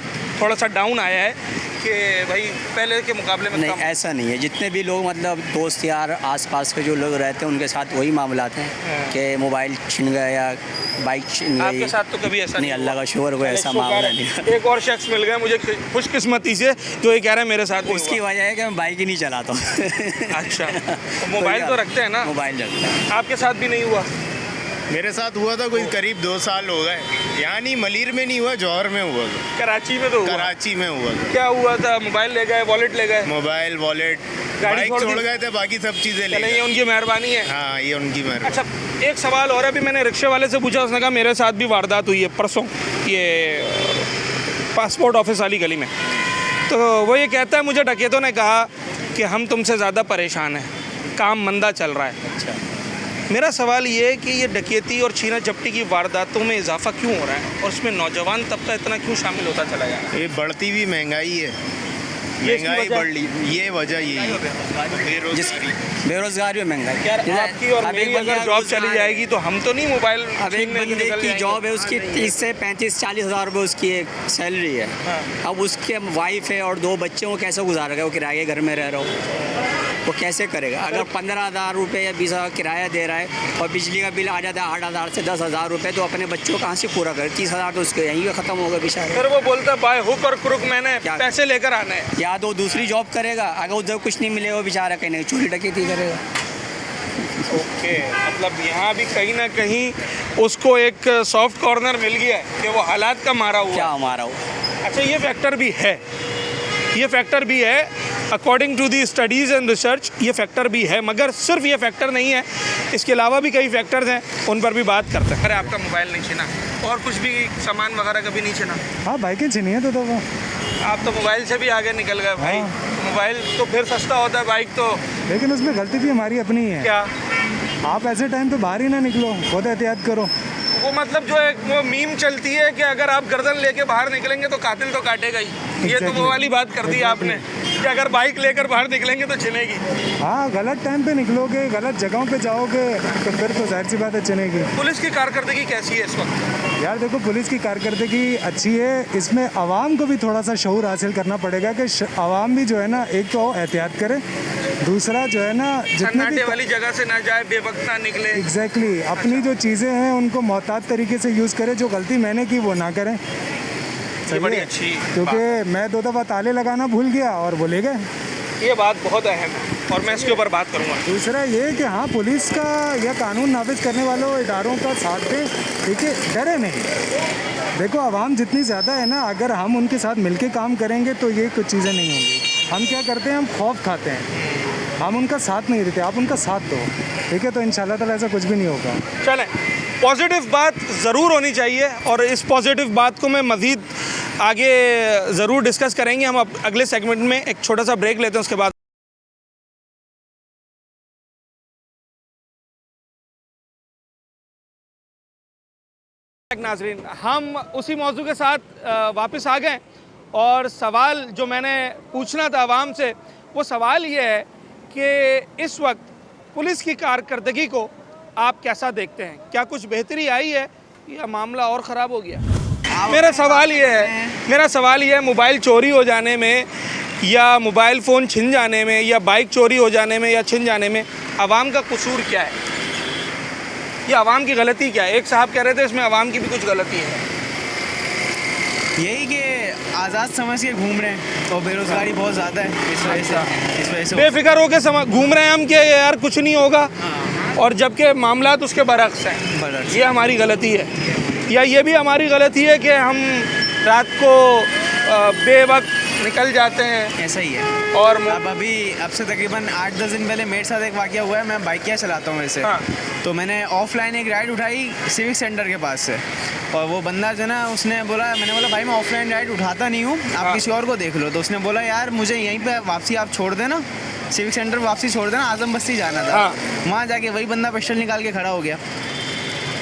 थोड़ा सा डाउन आया है कि भाई पहले के मुकाबले में नहीं, ऐसा नहीं है। जितने भी लोग मतलब दोस्त यार आसपास के जो लोग रहते हैं उनके साथ वही मामलात हैं कि मोबाइल छिन गया या बाइक छिन गई। आपके साथ तो कभी ऐसा नहीं? अल्लाह का शुक्र कोई ऐसा मामला नहीं। एक और शख्स मिल गया मुझे खुशकिस्मती से जो ये कह रहे हैं मेरे साथ उसकी वजह है कि मैं बाइक ही नहीं चलाता हूँ। अच्छा, तो मोबाइल तो रखते हैं ना? मोबाइल रखते हैं। आपके साथ भी नहीं हुआ? मेरे साथ हुआ था, कोई करीब 2 साल हो गए। यहाँ नहीं, मलिर में नहीं हुआ, जौहर में हुआ था। कराची में तो हुआ? कराची में हुआ था। क्या हुआ था? मोबाइल ले गए, वॉलेट ले गए? मोबाइल, वॉलेट, बाइक छोड़ गए थे, बाकी सब चीज़ें ले गए। ये उनकी मेहरबानी है। हाँ, ये उनकी मेहरबानी। अच्छा, एक सवाल और है, अभी मैंने रिक्शे वाले से पूछा, उसने कहा मेरे साथ भी वारदात हुई है परसों, ये पासपोर्ट ऑफिस वाली गली में। तो वो ये कहता है मुझे डकैतों ने कहा कि हम तुमसे ज़्यादा परेशान हैं, काम मंदा चल रहा है। अच्छा, मेरा सवाल ये है कि ये डकैती और छीना झपटी की वारदातों में इजाफा क्यों हो रहा है और उसमें नौजवान तबका इतना क्यों शामिल होता चला जा रहा है? ये बढ़ती हुई महंगाई है, ये इसकी महंगाई वजह? बढ़ रही, ये वजह यही है, बेरोजगारी। बेरोजगारी और महंगाई। यार आपकी और मेरी अगर जॉब चली जाएगी तो हम तो नहीं मोबाइल अब एक बंदे की जॉब है, उसकी 30 से 35-40 हज़ार रुपये उसकी एक सैलरी है। अब उसके वाइफ है और 2 बच्चे को कैसे गुजारेगा? वो किराए के घर में रह रहा हो, वो कैसे करेगा? अगर 15,000 रुपये या 20,000 किराया दे रहा है और बिजली का बिल आ जाता है 8,000 से 10,000 रुपये, तो अपने बच्चों को कहाँ से पूरा करे? 30,000 तो उसके यहीं पे ख़त्म होगा बेचारा। फिर वो बोलता है बाय हुक और क्रुक मैंने पैसे लेकर आने हैं। या तो दूसरी जॉब करेगा, अगर उधर कुछ नहीं मिलेगा बेचारा कहीं नहीं चोरी डकैती करेगा। ओके, मतलब यहाँ भी कहीं ना कहीं उसको एक सॉफ्ट कॉर्नर मिल गया है कि वो हालात का मारा हुआ। क्या मारा हुआ? अच्छा, ये फैक्टर भी है, ये फैक्टर भी है according to the studies and research, ये फैक्टर भी है, मगर सिर्फ ये फैक्टर नहीं है, इसके अलावा भी कई फैक्टर्स हैं, उन पर भी बात करते हैं। अरे आपका मोबाइल नहीं छीना और कुछ भी सामान वगैरह कभी नहीं छीना? हाँ, बाइकें छीनी है तो वो आप तो मोबाइल से भी आगे निकल गए भाई। मोबाइल तो फिर सस्ता होता है, बाइक तो। लेकिन उसमें गलती भी हमारी अपनी ही है। क्या? आप ऐसे टाइम पे बाहर ही ना निकलो, खुद एहतियात करो। वो मतलब जो एक वो मीम चलती है कि अगर आप गर्दन लेके बाहर निकलेंगे तो कातिल तो काटेगा ही। ये तो वो वाली बात कर दी आपने कि अगर बाइक लेकर बाहर निकलेंगे तो चिनेगी। हाँ, गलत टाइम पे निकलोगे, गलत जगहों पे जाओगे तो फिर तो जाहिर सी बात है चिनेगी। पुलिस की कारकर्दगी कैसी है इस वक्त? यार देखो, पुलिस की कारकर्दगी अच्छी है, इसमें आवाम को भी थोड़ा सा शऊर हासिल करना पड़ेगा कि आवाम भी जो है ना, एक तो एहतियात करे, दूसरा जो है ना सन्नाटे वाली जगह से ना जाए, बेवक्त ना निकले। एग्जैक्टली, अपनी जो चीज़ें हैं उनको मोहतात तरीके से यूज़ करें, जो गलती मैंने की वो ना करें। ये बड़ी अच्छी, क्योंकि मैं 2 दफ़ा ताले लगाना भूल गया और वो ले गए। ये बात बहुत अहम है और मैं इसके ऊपर बात करूँगा। दूसरा ये कि हाँ, पुलिस का या कानून नाफिज करने वालों इदारों का साथ दे, ठीक है, डरे नहीं। देखो, आवाम जितनी ज़्यादा है ना, अगर हम उनके साथ मिलके काम करेंगे तो ये कुछ चीज़ें नहीं होंगी। हम क्या करते हैं, हम खौफ खाते हैं, हम उनका साथ नहीं देते। आप उनका साथ दो, ठीक है, तो इंशाल्लाह ताला ऐसा कुछ भी नहीं होगा। चलें, पॉजिटिव बात ज़रूर होनी चाहिए और इस पॉजिटिव बात को मैं मज़ीद आगे ज़रूर डिस्कस करेंगे। हम अब अगले सेगमेंट में एक छोटा सा ब्रेक लेते हैं, उसके बाद नाज़रीन हम उसी मौजू के साथ वापस आ गए और सवाल जो मैंने पूछना था आवाम से, वो सवाल ये है कि इस वक्त पुलिस की कारकर्दगी को आप कैसा देखते हैं? क्या कुछ बेहतरी आई है या मामला और ख़राब हो गया? मेरा सवाल ये है मोबाइल चोरी हो जाने में या मोबाइल फ़ोन छिन जाने में या बाइक चोरी हो जाने में या छिन जाने में आवाम का कसूर क्या है? ये आवाम की गलती क्या है? एक साहब कह रहे थे इसमें आवाम की भी कुछ गलती है। यही कि आज़ाद समझ के घूम रहे हैं और बेरोज़गारी बहुत ज़्यादा है, इस वजह से बेफिक्र होकर घूम रहे हैं हम कि यार कुछ नहीं होगा, और जबकि मामलात उसके बरक्स हैं। ये हमारी गलती है, या ये भी हमारी गलती है कि हम रात को बेवक्त निकल जाते हैं। ऐसा ही है। और अब से तकरीबन 8-10 दिन पहले मेरे साथ एक वाक़या हुआ है। मैं बाइकियाँ चलाता हूँ वैसे। तो मैंने ऑफलाइन एक राइड उठाई सिविक सेंटर के पास से, और वो बंदा जो ना, उसने बोला, मैंने बोला भाई मैं ऑफलाइन राइड उठाता नहीं हूँ, आप किसी और को देख लो। तो उसने बोला यार मुझे यहीं पे वापसी आप छोड़ देना, सिविक सेंटर वापसी छोड़ देना, आजम बस्ती जाना था। वहाँ जाके वही बंदा पिस्टल निकाल के खड़ा हो गया।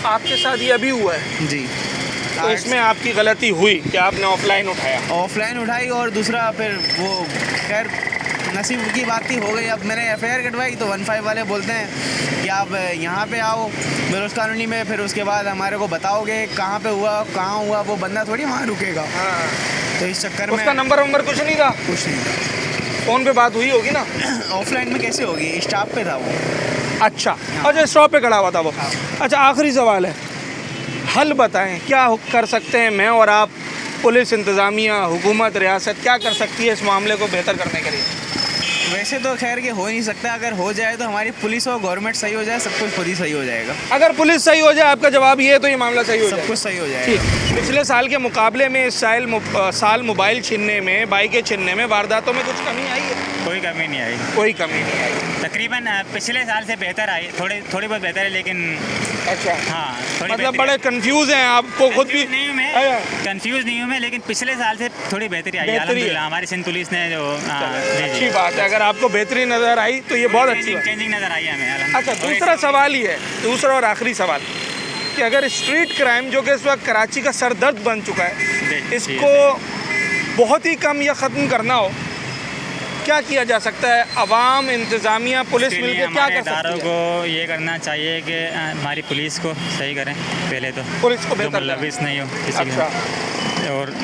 आपके साथ ये अभी हुआ है? जी। तो इसमें आपकी गलती हुई कि आपने ऑफलाइन उठाया? ऑफलाइन उठाई, और दूसरा फिर वो खैर नसीब की बात ही हो गई। अब मैंने FIR कटवाई तो 15 वाले बोलते हैं कि आप यहाँ पे आओ बेरोज़ कॉलोनी में, फिर उसके बाद हमारे को बताओगे कहाँ पे हुआ, कहाँ हुआ। वो बंदा थोड़ी वहाँ रुकेगा। तो इस चक्कर में उसका नंबर कुछ नहीं था? कुछ नहीं था। फ़ोन पे बात हुई होगी ना? ऑफलाइन में कैसे होगी, स्टॉप पे था वो। अच्छा, अच्छा, स्टॉप पे खड़ा हुआ था वो। अच्छा, आखिरी सवाल है, हल बताएं, क्या कर सकते हैं मैं और आप, पुलिस, इंतज़ामिया, हुकूमत, रियासत क्या कर सकती है इस मामले को बेहतर करने के लिए? वैसे तो खैर कि हो नहीं सकता। अगर हो जाए तो हमारी पुलिस और गवर्नमेंट सही हो जाए, सब कुछ खुद ही सही हो जाएगा। अगर पुलिस सही हो जाए, आपका जवाब ये है तो ये मामला सही हो जाए, सब कुछ सही हो जाएगा। ठीक। पिछले साल के मुकाबले में इस साल मोबाइल छीनने में, बाइकें छीनने में, वारदातों में कुछ कमी आई है? कोई कमी नहीं आई, कोई कमी नहीं आई। तकरीबन पिछले साल से बेहतर आई, थोड़ी बहुत बेहतर है, लेकिन अच्छा हाँ थोड़ी मतलब बड़े कंफ्यूज हैं, आपको खुद भी नहीं हूँ मैं, कंफ्यूज नहीं हूँ मैं, लेकिन पिछले साल से थोड़ी बेहतरी आई है अल्हम्दुलिल्लाह। हमारी सिंध पुलिस ने जो अच्छी बात है, अगर आपको बेहतरी नज़र आई तो ये बहुत अच्छी बात। चेंजिंग नज़र आई है हमें। अच्छा, दूसरा सवाल ही है, दूसरा और आखिरी सवाल कि अगर स्ट्रीट क्राइम जो कि इस वक्त कराची का सरदर्द बन चुका है, इसको बहुत ही कम या ख़त्म करना हो, क्या किया जा सकता है? अवाम, इंतज़ामिया, पुलिस मिलकर क्या कर सकती है? को ये करना चाहिए कि हमारी पुलिस को सही करें पहले तो, पुलिस को बेहतर मुलविस नहीं हो किसी का, और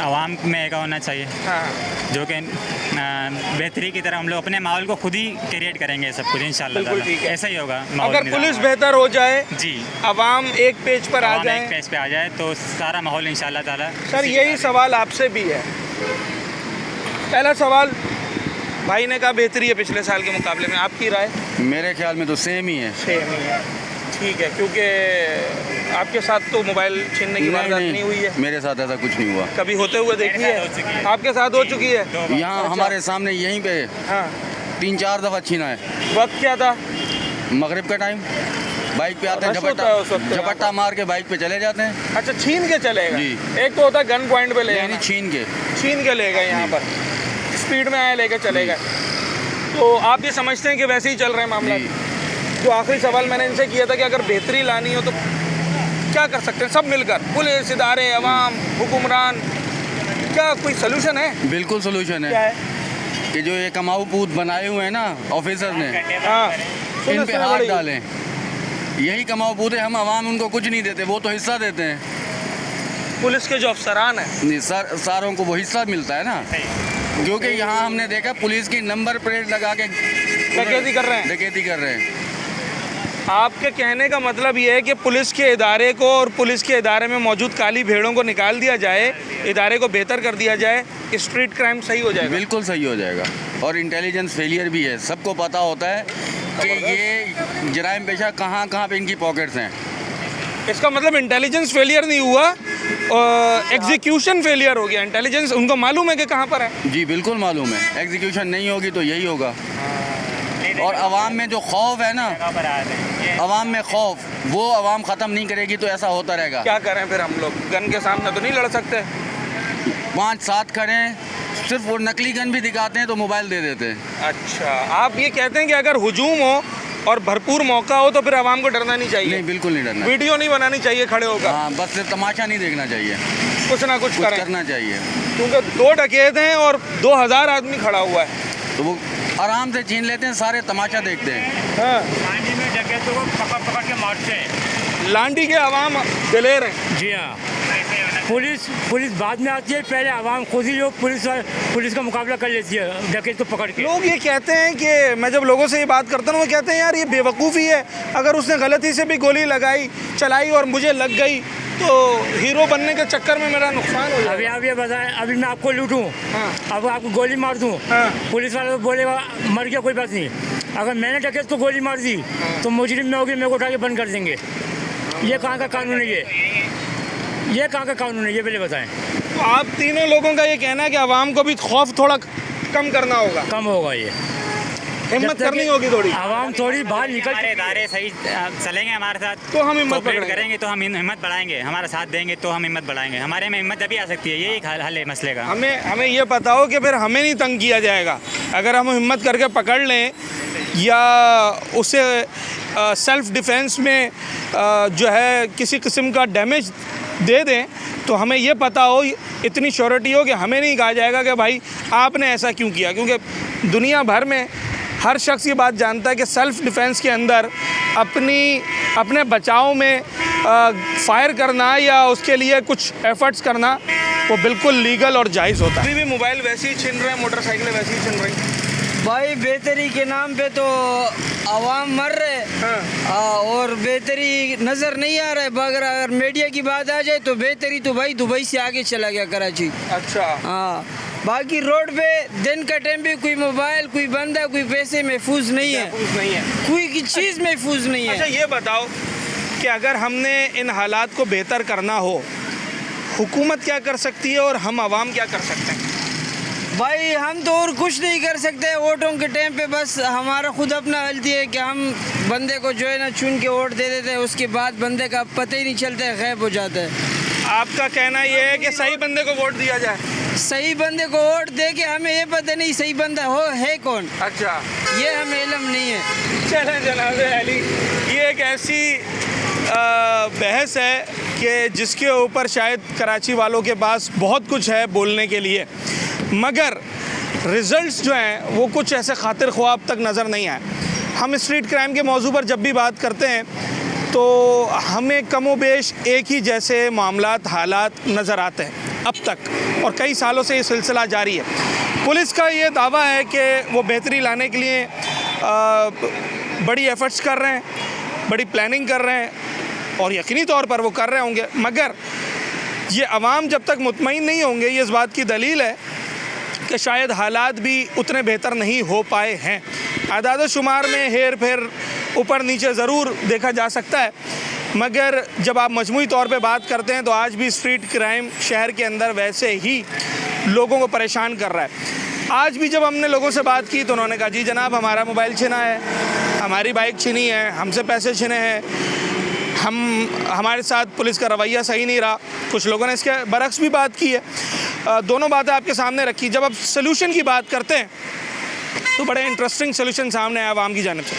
आवाम में एक होना चाहिए जो कि बेहतरी की तरह हम लोग अपने माहौल को खुद ही क्रिएट करेंगे सब कुछ इंशाल्लाह ताला, ऐसा ही होगा। अगर पुलिस बेहतर हो जाए, जी, अवाम एक पेज पर आ जाए, एक पेज पे आ जाए तो सारा माहौल इंशाल्लाह ताला। सर यही सवाल आपसे भी है। पहला सवाल, भाई ने कहा बेहतरी है पिछले साल के मुकाबले में, आपकी राय? मेरे ख्याल में तो सेम ही है। सेम ही है, ठीक है, क्योंकि आपके साथ तो मोबाइल छीनने की वारदात नहीं हुई है। मेरे साथ ऐसा कुछ नहीं हुआ। कभी होते हुए देखी है? आपके साथ हो चुकी है? यहाँ हमारे सामने यहीं पे 3-4 दफ़ा छीना है। वक्त क्या था? मगरिब का टाइम, बाइक पे आते हैं, झपट्टा मार के बाइक पे चले जाते हैं। अच्छा, छीन के चलेगा? जी। एक तो होता है गन पॉइंट पे ले, नहीं छीन के ले गए, यहाँ पर स्पीड में आए लेके चले गए। तो आप ये समझते हैं कि वैसे ही चल रहे हैं मामला? जो आखिरी सवाल मैंने इनसे किया था कि अगर बेहतरी लानी हो तो क्या कर सकते हैं सब मिलकर, पुलिस, इदारे, अवाम, हुक्मरान, क्या कोई सोल्यूशन है? बिल्कुल सोल्यूशन है। क्या है? कि जो ये कमाऊ पूत बनाए हुए हैं ना ऑफिसर ने, इन पे हाथ डालें। यही कमाऊ पूत है, हम अवाम उनको कुछ नहीं देते, वो तो हिस्सा देते हैं। पुलिस के जो अफसरान हैं, नहीं सारों को वो हिस्सा मिलता है ना, क्योंकि यहाँ हमने देखा पुलिस की नंबर प्लेट लगा के डकैती कर रहे हैं। आपके कहने का मतलब ये है कि पुलिस के इदारे को और पुलिस के इदारे में मौजूद काली भेड़ों को निकाल दिया जाए, इदारे को बेहतर कर दिया जाए, स्ट्रीट क्राइम सही हो जाएगा? बिल्कुल सही हो जाएगा। और इंटेलिजेंस फेलियर भी है, सबको पता होता है कि ये जराइम पेशा कहाँ पे इनकी पॉकेट्स हैं। इसका मतलब इंटेलिजेंस फेलियर नहीं हुआ, एग्जीक्यूशन फेलियर हो गया। इंटेलिजेंस उनको मालूम है कि कहाँ पर है। जी बिल्कुल मालूम है, एग्जीक्यूशन नहीं होगी तो यही होगा। और अवाम में जो खौफ है ना, अवाम में खौफ, वो अवाम ख़त्म नहीं करेगी तो ऐसा होता रहेगा। क्या करें फिर हम लोग? गन के सामने तो नहीं लड़ सकते। 5-7 खड़े, सिर्फ वो नकली गन भी दिखाते हैं तो मोबाइल दे देते हैं। अच्छा, आप ये कहते हैं कि अगर हुजूम हो और भरपूर मौका हो तो फिर आवाम को डरना नहीं चाहिए? नहीं, बिल्कुल नहीं डरना। वीडियो नहीं बनानी चाहिए खड़े होकर? हाँ, बस सिर्फ तमाशा नहीं देखना चाहिए, कुछ ना कुछ करना चाहिए। क्योंकि 2 डकैत हैं और 2000 आदमी खड़ा हुआ है, तो वो आराम से छीन लेते हैं, सारे तमाशा देखते हैं। हाँ, लांडी में डकैतों को पकड़ के मारते हैं। लांडी के अवाम दिलेर हैं। जी हाँ, पुलिस बाद में आती है, पहले आवाम खुद ही जो पुलिस का मुकाबला कर लेती है डकैत को पकड़ के। लोग ये कहते हैं कि मैं जब लोगों से ये बात करता हूँ, वो कहते हैं यार ये बेवकूफ़ी है, अगर उसने गलती से भी गोली चलाई और मुझे लग गई तो हीरो बनने के चक्कर में मेरा नुकसान हो जाएगा। अभी आप ये बताएं, अभी मैं आपको लूटूँ, अब आपको गोली मार दूँ, पुलिस वाला तो बोलेगा मर गया, कोई बात नहीं। अगर मैंने डकैत को गोली मार दी तो मुजरिम में होगी, मेरे को उठा के बंद कर देंगे। ये कहाँ का कानून है? ये कहाँ का कानून है, ये पहले बताएं। तो आप तीनों लोगों का ये कहना है कि आवाम को भी खौफ थोड़ा कम करना होगा? कम होगा, ये हिम्मत करनी होगी थोड़ी। आवाम थोड़ी बाहर निकल, हमारे इदारे सही चलेंगे हमारे साथ तो हम हिम्मत करेंगे, तो हम हिम्मत बढ़ाएंगे, हमारा साथ देंगे तो हम हिम्मत बढ़ाएंगे। हमारे में हिम्मत अभी आ सकती है, यही हल है मसले का। हमें ये पता हो कि फिर हमें नहीं तंग किया जाएगा। अगर हम हिम्मत करके पकड़ लें या उसे सेल्फ डिफेंस में जो है किसी किस्म का डैमेज दे दें तो हमें ये पता हो, इतनी श्योरिटी हो कि हमें नहीं कहा जाएगा कि भाई आपने ऐसा क्यों किया। क्योंकि दुनिया भर में हर शख्स ये बात जानता है कि सेल्फ़ डिफेंस के अंदर अपने बचाव में फायर करना या उसके लिए कुछ एफर्ट्स करना वो बिल्कुल लीगल और जायज़ होता है। अभी भी मोबाइल वैसे ही छीन रहे हैं, मोटरसाइकिलें वैसे ही छीन रही। भाई बेहतरी के नाम पे तो आवाम मर रहे और बेहतरी नज़र नहीं आ रहा है। अगर मीडिया की बात आ जाए तो बेहतरी तो भाई दुबई से आगे चला गया, कराची। अच्छा। हाँ, बाकी रोड पे दिन का टाइम पे कोई मोबाइल, कोई बंदा, कोई पैसे महफूज नहीं है, कोई की चीज़ महफूज नहीं है। अच्छा, ये बताओ कि अगर हमने इन हालात को बेहतर करना हो, हुकूमत क्या कर सकती है और हम आवाम क्या कर सकते हैं? भाई हम तो और कुछ नहीं कर सकते वोटों के टाइम पे, बस हमारा खुद अपना गलती है कि हम बंदे को जो है ना चुन के वोट दे देते हैं, उसके बाद बंदे का पता ही नहीं चलता है, गायब हो जाता है। आपका कहना ये है कि सही बंदे को वोट दिया जाए? सही बंदे को वोट दे के हमें ये पता नहीं सही बंदा है कौन। अच्छा, ये हमें इल्म नहीं है। चलें जनाब अली, ये एक ऐसी बहस है कि जिसके ऊपर शायद कराची वालों के पास बहुत कुछ है बोलने के लिए, मगर रिज़ल्ट्स जो हैं वो कुछ ऐसे खातिर ख्वाह अब तक नज़र नहीं आए। हम स्ट्रीट क्राइम के मौजू पर जब भी बात करते हैं तो हमें कमो बेश एक ही जैसे मामलात हालात नज़र आते हैं अब तक, और कई सालों से ये सिलसिला जारी है। पुलिस का ये दावा है कि वो बेहतरी लाने के लिए बड़ी एफ़र्ट्स कर रहे हैं, बड़ी प्लानिंग कर रहे हैं, और यकीनी तौर पर वो कर रहे होंगे, मगर ये अवाम जब तक मुतमईन नहीं होंगे, ये इस बात की दलील है कि शायद हालात भी उतने बेहतर नहीं हो पाए हैं। आदाद शुमार में हेर फेर ऊपर नीचे ज़रूर देखा जा सकता है, मगर जब आप मजमूई तौर पे बात करते हैं तो आज भी स्ट्रीट क्राइम शहर के अंदर वैसे ही लोगों को परेशान कर रहा है। आज भी जब हमने लोगों से बात की तो उन्होंने कहा जी जनाब हमारा मोबाइल छिना है, हमारी बाइक छिनी है, हमसे पैसे छिने हैं, हमारे साथ पुलिस का रवैया सही नहीं रहा। कुछ लोगों ने इसके बरक्स भी बात की है। दोनों बातें आपके सामने रखी। जब आप सलूशन की बात करते हैं तो बड़े इंटरेस्टिंग सलूशन सामने आया आवाम की जानिब से,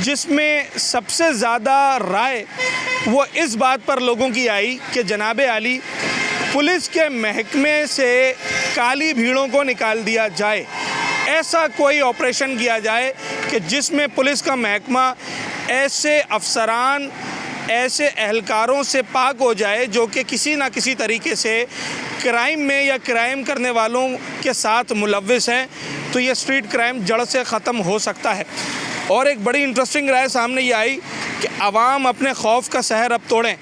जिसमें सबसे ज़्यादा राय वो इस बात पर लोगों की आई कि जनाब आली पुलिस के महकमे से काली भीड़ों को निकाल दिया जाए। ऐसा कोई ऑपरेशन किया जाए कि जिसमें पुलिस का महकमा ऐसे अफसरान, ऐसे एहलकारों से पाक हो जाए जो कि किसी ना किसी तरीके से क्राइम में या क्राइम करने वालों के साथ मुलव्विस हैं, तो ये स्ट्रीट क्राइम जड़ से ख़त्म हो सकता है। और एक बड़ी इंटरेस्टिंग राय सामने ये आई कि आवाम अपने खौफ का सहर अब तोड़ें,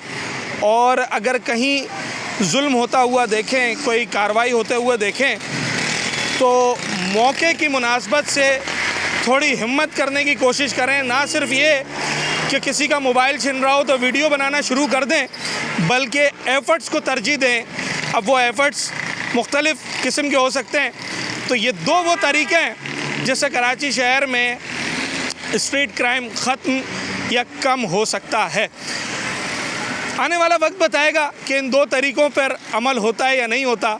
और अगर कहीं जुल्म होता हुआ देखें, कोई कार्रवाई होते हुए देखें, तो मौके की मुनासबत से थोड़ी हिम्मत करने की कोशिश करें। ना सिर्फ ये कि किसी का मोबाइल छिन रहा हो तो वीडियो बनाना शुरू कर दें, बल्कि एफ़र्ट्स को तरजीह दें। अब वो एफ़र्ट्स मुख्तलिफ़ किस्म के हो सकते हैं, तो ये दो वो तरीक़े हैं जिससे कराची शहर में स्ट्रीट क्राइम ख़त्म या कम हो सकता है। आने वाला वक्त बताएगा कि इन दो तरीक़ों पर अमल होता है या नहीं होता,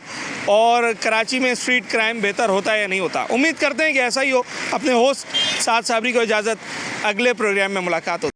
और कराची में स्ट्रीट क्राइम बेहतर होता है या नहीं होता। उम्मीद करते हैं कि ऐसा ही हो। अपने होस्ट साद साबरी को इजाज़त, अगले प्रोग्राम में मुलाकात हो।